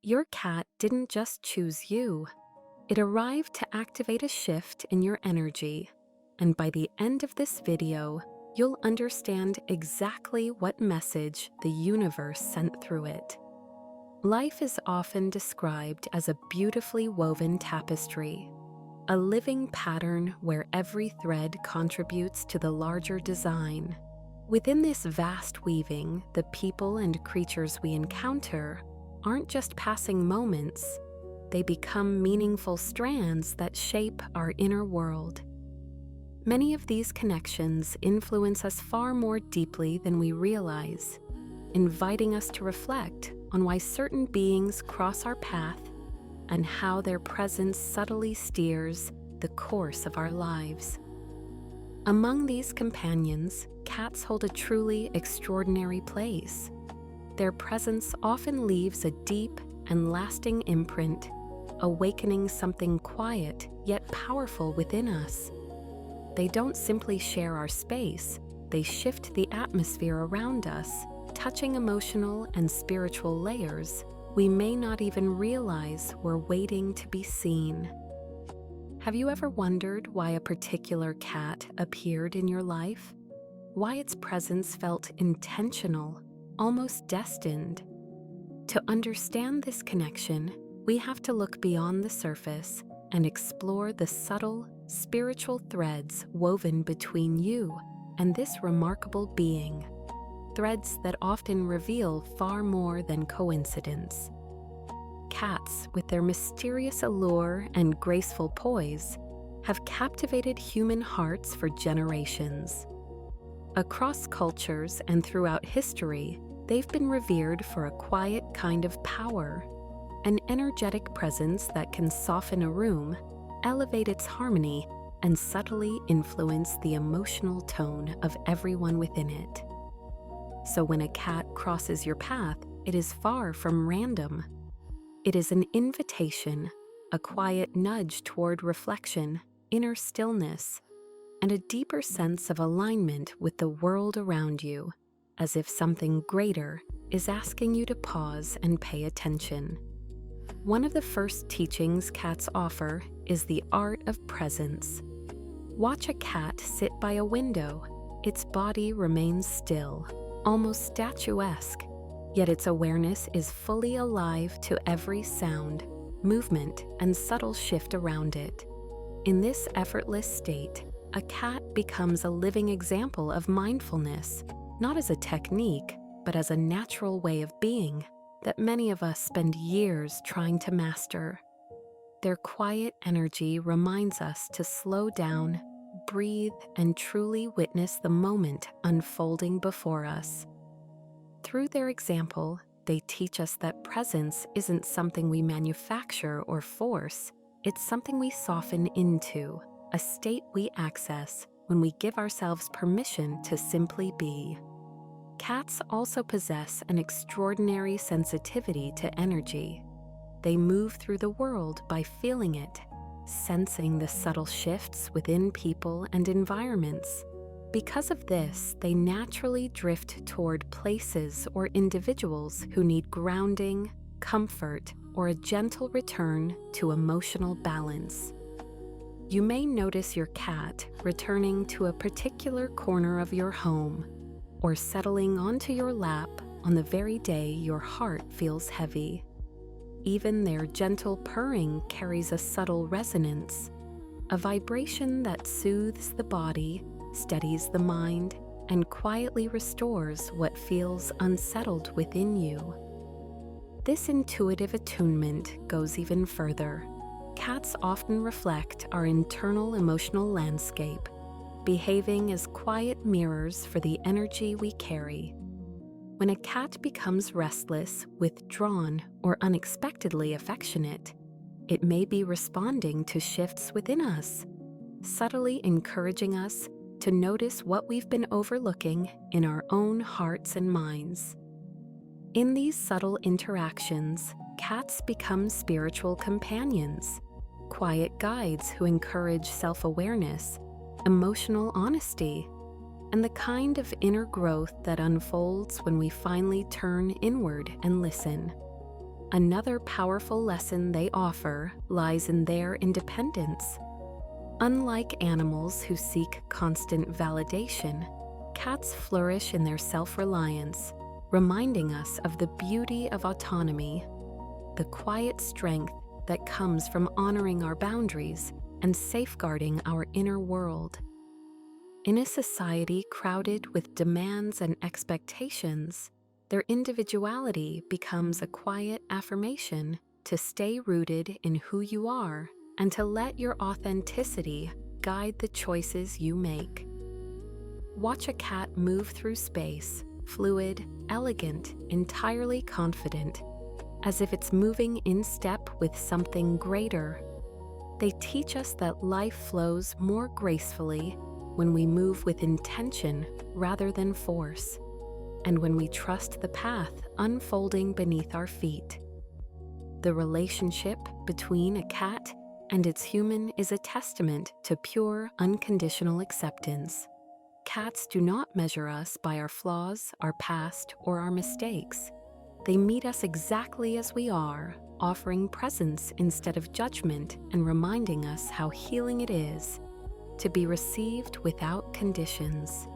Your cat didn't just choose you. It arrived to activate a shift in your energy. And by the end of this video, you'll understand exactly what message the universe sent through it. Life is often described as a beautifully woven tapestry, a living pattern where every thread contributes to the larger design. Within this vast weaving, the people and creatures we encounter aren't just passing moments, they become meaningful strands that shape our inner world. Many of these connections influence us far more deeply than we realize, inviting us to reflect on why certain beings cross our path and how their presence subtly steers the course of our lives. Among these companions, cats hold a truly extraordinary place. Their presence often leaves a deep and lasting imprint, awakening something quiet yet powerful within us. They don't simply share our space, they shift the atmosphere around us, touching emotional and spiritual layers we may not even realize we're waiting to be seen. Have you ever wondered why a particular cat appeared in your life? Why its presence felt intentional, almost destined? To understand this connection, we have to look beyond the surface and explore the subtle, spiritual threads woven between you and this remarkable being. Threads that often reveal far more than coincidence. Cats, with their mysterious allure and graceful poise, have captivated human hearts for generations. Across cultures and throughout history, they've been revered for a quiet kind of power, an energetic presence that can soften a room, elevate its harmony, and subtly influence the emotional tone of everyone within it. So when a cat crosses your path, it is far from random. It is an invitation, a quiet nudge toward reflection, inner stillness, and a deeper sense of alignment with the world around you, as if something greater is asking you to pause and pay attention. One of the first teachings cats offer is the art of presence. Watch a cat sit by a window. Its body remains still, almost statuesque, yet its awareness is fully alive to every sound, movement, and subtle shift around it. In this effortless state, a cat becomes a living example of mindfulness, not as a technique, but as a natural way of being that many of us spend years trying to master. Their quiet energy reminds us to slow down, breathe, and truly witness the moment unfolding before us. Through their example, they teach us that presence isn't something we manufacture or force, it's something we soften into, a state we access when we give ourselves permission to simply be. Cats also possess an extraordinary sensitivity to energy. They move through the world by feeling it, sensing the subtle shifts within people and environments. Because of this, they naturally drift toward places or individuals who need grounding, comfort, or a gentle return to emotional balance. You may notice your cat returning to a particular corner of your home, or settling onto your lap on the very day your heart feels heavy. Even their gentle purring carries a subtle resonance, a vibration that soothes the body, steadies the mind, and quietly restores what feels unsettled within you. This intuitive attunement goes even further. Cats often reflect our internal emotional landscape, behaving as quiet mirrors for the energy we carry. When a cat becomes restless, withdrawn, or unexpectedly affectionate, it may be responding to shifts within us, subtly encouraging us to notice what we've been overlooking in our own hearts and minds. In these subtle interactions, cats become spiritual companions, quiet guides who encourage self-awareness, emotional honesty, and the kind of inner growth that unfolds when we finally turn inward and listen. Another powerful lesson they offer lies in their independence. Unlike animals who seek constant validation, cats flourish in their self-reliance, reminding us of the beauty of autonomy, the quiet strength that comes from honoring our boundaries and safeguarding our inner world. In a society crowded with demands and expectations, their individuality becomes a quiet affirmation to stay rooted in who you are and to let your authenticity guide the choices you make. Watch a cat move through space, fluid, elegant, entirely confident, as if it's moving in step with something greater. They teach us that life flows more gracefully when we move with intention rather than force, and when we trust the path unfolding beneath our feet. The relationship between a cat and its human is a testament to pure, unconditional acceptance. Cats do not measure us by our flaws, our past, or our mistakes. They meet us exactly as we are, offering presence instead of judgment and reminding us how healing it is to be received without conditions.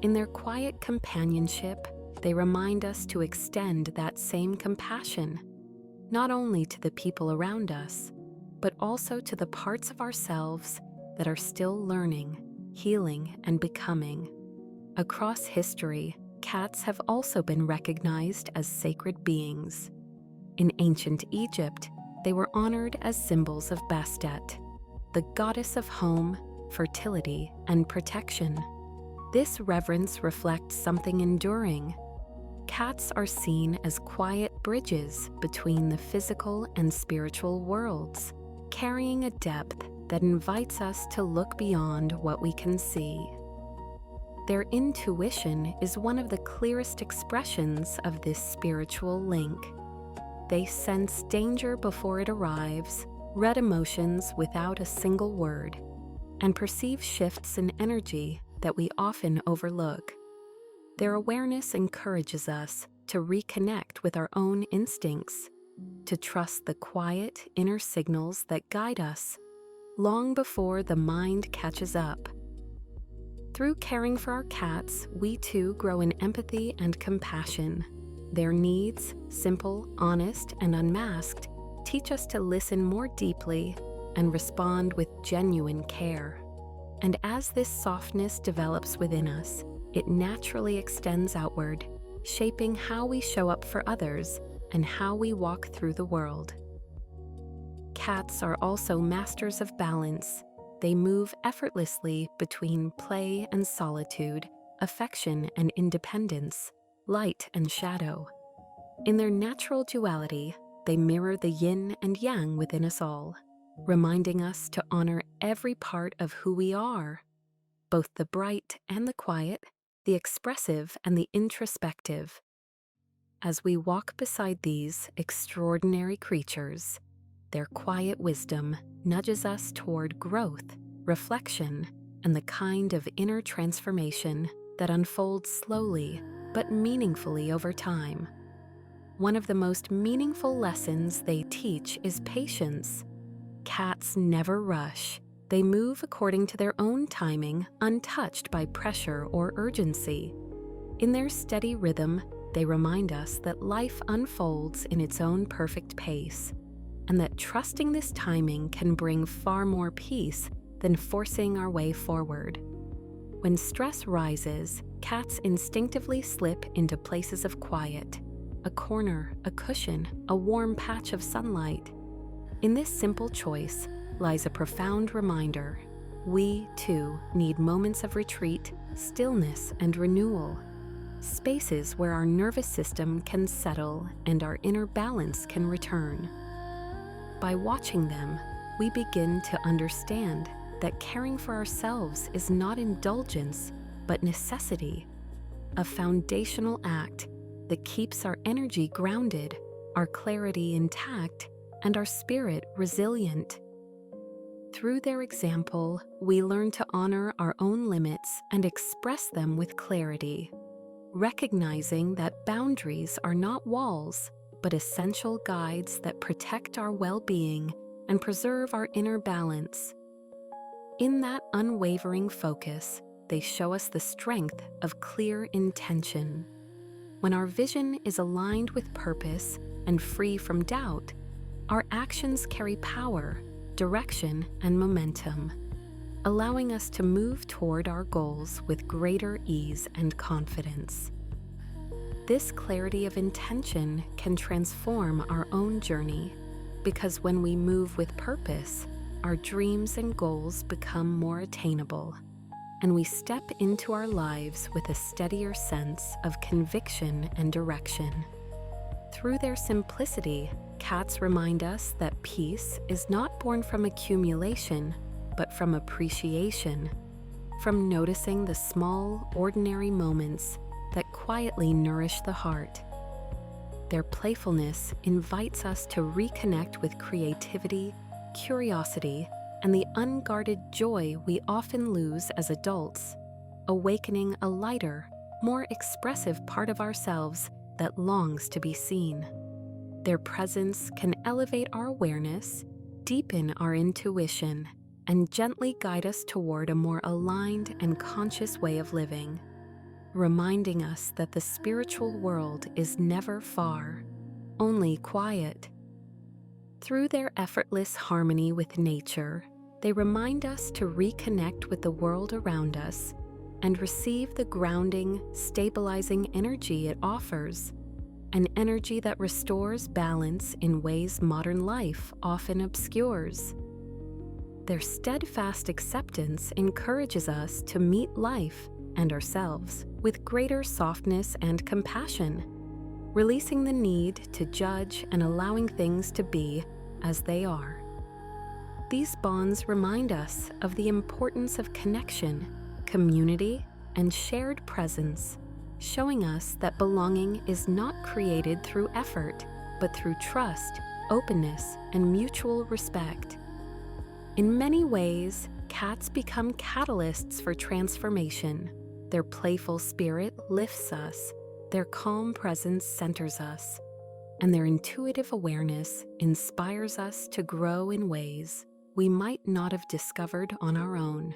In their quiet companionship, they remind us to extend that same compassion, not only to the people around us, but also to the parts of ourselves that are still learning, healing, and becoming. Across history, cats have also been recognized as sacred beings. In ancient Egypt, they were honored as symbols of Bastet, the goddess of home, fertility, and protection. This reverence reflects something enduring. Cats are seen as quiet bridges between the physical and spiritual worlds, carrying a depth that invites us to look beyond what we can see. Their intuition is one of the clearest expressions of this spiritual link. They sense danger before it arrives, read emotions without a single word, and perceive shifts in energy that we often overlook. Their awareness encourages us to reconnect with our own instincts, to trust the quiet inner signals that guide us long before the mind catches up. Through caring for our cats, we too grow in empathy and compassion. Their needs, simple, honest, and unmasked, teach us to listen more deeply and respond with genuine care. And as this softness develops within us, it naturally extends outward, shaping how we show up for others and how we walk through the world. Cats are also masters of balance. They move effortlessly between play and solitude, affection and independence, light and shadow. In their natural duality, they mirror the yin and yang within us all, reminding us to honor every part of who we are, both the bright and the quiet, the expressive and the introspective. As we walk beside these extraordinary creatures, their quiet wisdom nudges us toward growth, reflection, and the kind of inner transformation that unfolds slowly but meaningfully over time. One of the most meaningful lessons they teach is patience. Cats never rush. They move according to their own timing, untouched by pressure or urgency. In their steady rhythm, they remind us that life unfolds in its own perfect pace, and that trusting this timing can bring far more peace than forcing our way forward. When stress rises, cats instinctively slip into places of quiet, a corner, a cushion, a warm patch of sunlight. In this simple choice lies a profound reminder. We, too, need moments of retreat, stillness, and renewal. Spaces where our nervous system can settle and our inner balance can return. By watching them, we begin to understand that caring for ourselves is not indulgence, but necessity, a foundational act that keeps our energy grounded, our clarity intact, and our spirit resilient. Through their example, we learn to honor our own limits and express them with clarity, recognizing that boundaries are not walls, but essential guides that protect our well-being and preserve our inner balance. In that unwavering focus, they show us the strength of clear intention. When our vision is aligned with purpose and free from doubt, our actions carry power, direction, and momentum, allowing us to move toward our goals with greater ease and confidence. This clarity of intention can transform our own journey, because when we move with purpose, our dreams and goals become more attainable, and we step into our lives with a steadier sense of conviction and direction. Through their simplicity, cats remind us that peace is not born from accumulation, but from appreciation, from noticing the small, ordinary moments that quietly nourish the heart. Their playfulness invites us to reconnect with creativity, curiosity, and the unguarded joy we often lose as adults, awakening a lighter, more expressive part of ourselves that longs to be seen. Their presence can elevate our awareness, deepen our intuition, and gently guide us toward a more aligned and conscious way of living, reminding us that the spiritual world is never far, only quiet. Through their effortless harmony with nature, they remind us to reconnect with the world around us and receive the grounding, stabilizing energy it offers, an energy that restores balance in ways modern life often obscures. Their steadfast acceptance encourages us to meet life and ourselves with greater softness and compassion, releasing the need to judge and allowing things to be as they are. These bonds remind us of the importance of connection, community, and shared presence, showing us that belonging is not created through effort, but through trust, openness, and mutual respect. In many ways, cats become catalysts for transformation. Their playful spirit lifts us, their calm presence centers us, and their intuitive awareness inspires us to grow in ways we might not have discovered on our own.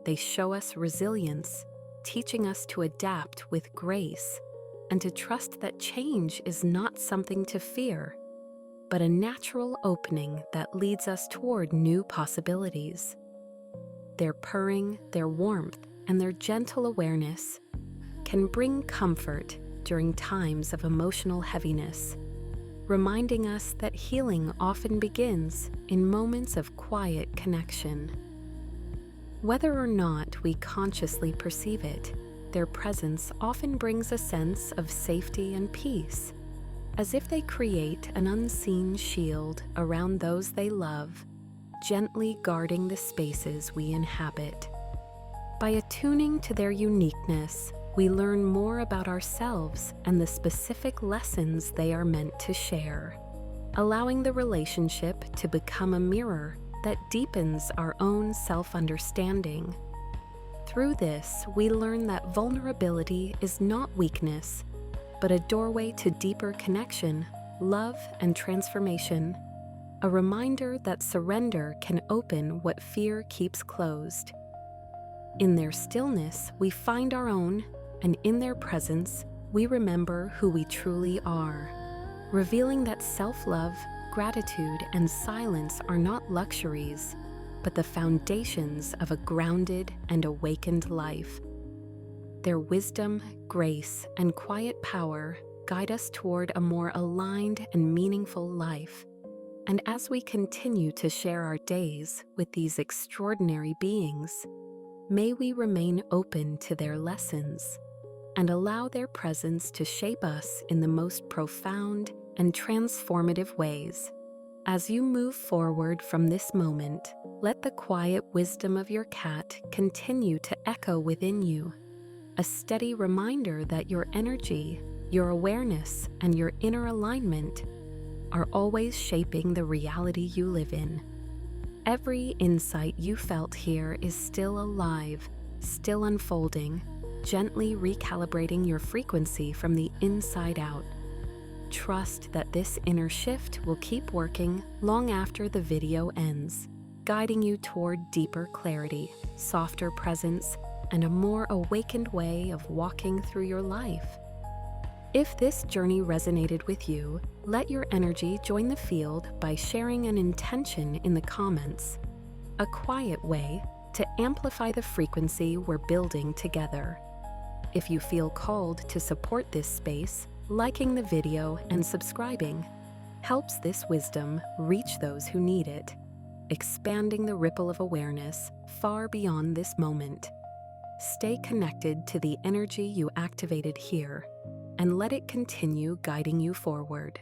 They show us resilience, teaching us to adapt with grace and to trust that change is not something to fear, but a natural opening that leads us toward new possibilities. Their purring, their warmth, and their gentle awareness can bring comfort during times of emotional heaviness, reminding us that healing often begins in moments of quiet connection. Whether or not we consciously perceive it, their presence often brings a sense of safety and peace, as if they create an unseen shield around those they love, gently guarding the spaces we inhabit. By attuning to their uniqueness, we learn more about ourselves and the specific lessons they are meant to share, allowing the relationship to become a mirror that deepens our own self-understanding. Through this, we learn that vulnerability is not weakness, but a doorway to deeper connection, love, and transformation, a reminder that surrender can open what fear keeps closed. In their stillness, we find our own, and in their presence, we remember who we truly are, revealing that self-love, gratitude, and silence are not luxuries, but the foundations of a grounded and awakened life. Their wisdom, grace, and quiet power guide us toward a more aligned and meaningful life. And as we continue to share our days with these extraordinary beings, may we remain open to their lessons and allow their presence to shape us in the most profound and transformative ways. As you move forward from this moment, let the quiet wisdom of your cat continue to echo within you, a steady reminder that your energy, your awareness, and your inner alignment are always shaping the reality you live in. Every insight you felt here is still alive, still unfolding, gently recalibrating your frequency from the inside out. Trust that this inner shift will keep working long after the video ends, guiding you toward deeper clarity, softer presence, and a more awakened way of walking through your life. If this journey resonated with you, let your energy join the field by sharing an intention in the comments, a quiet way to amplify the frequency we're building together. If you feel called to support this space, liking the video and subscribing helps this wisdom reach those who need it, expanding the ripple of awareness far beyond this moment. Stay connected to the energy you activated here and let it continue guiding you forward.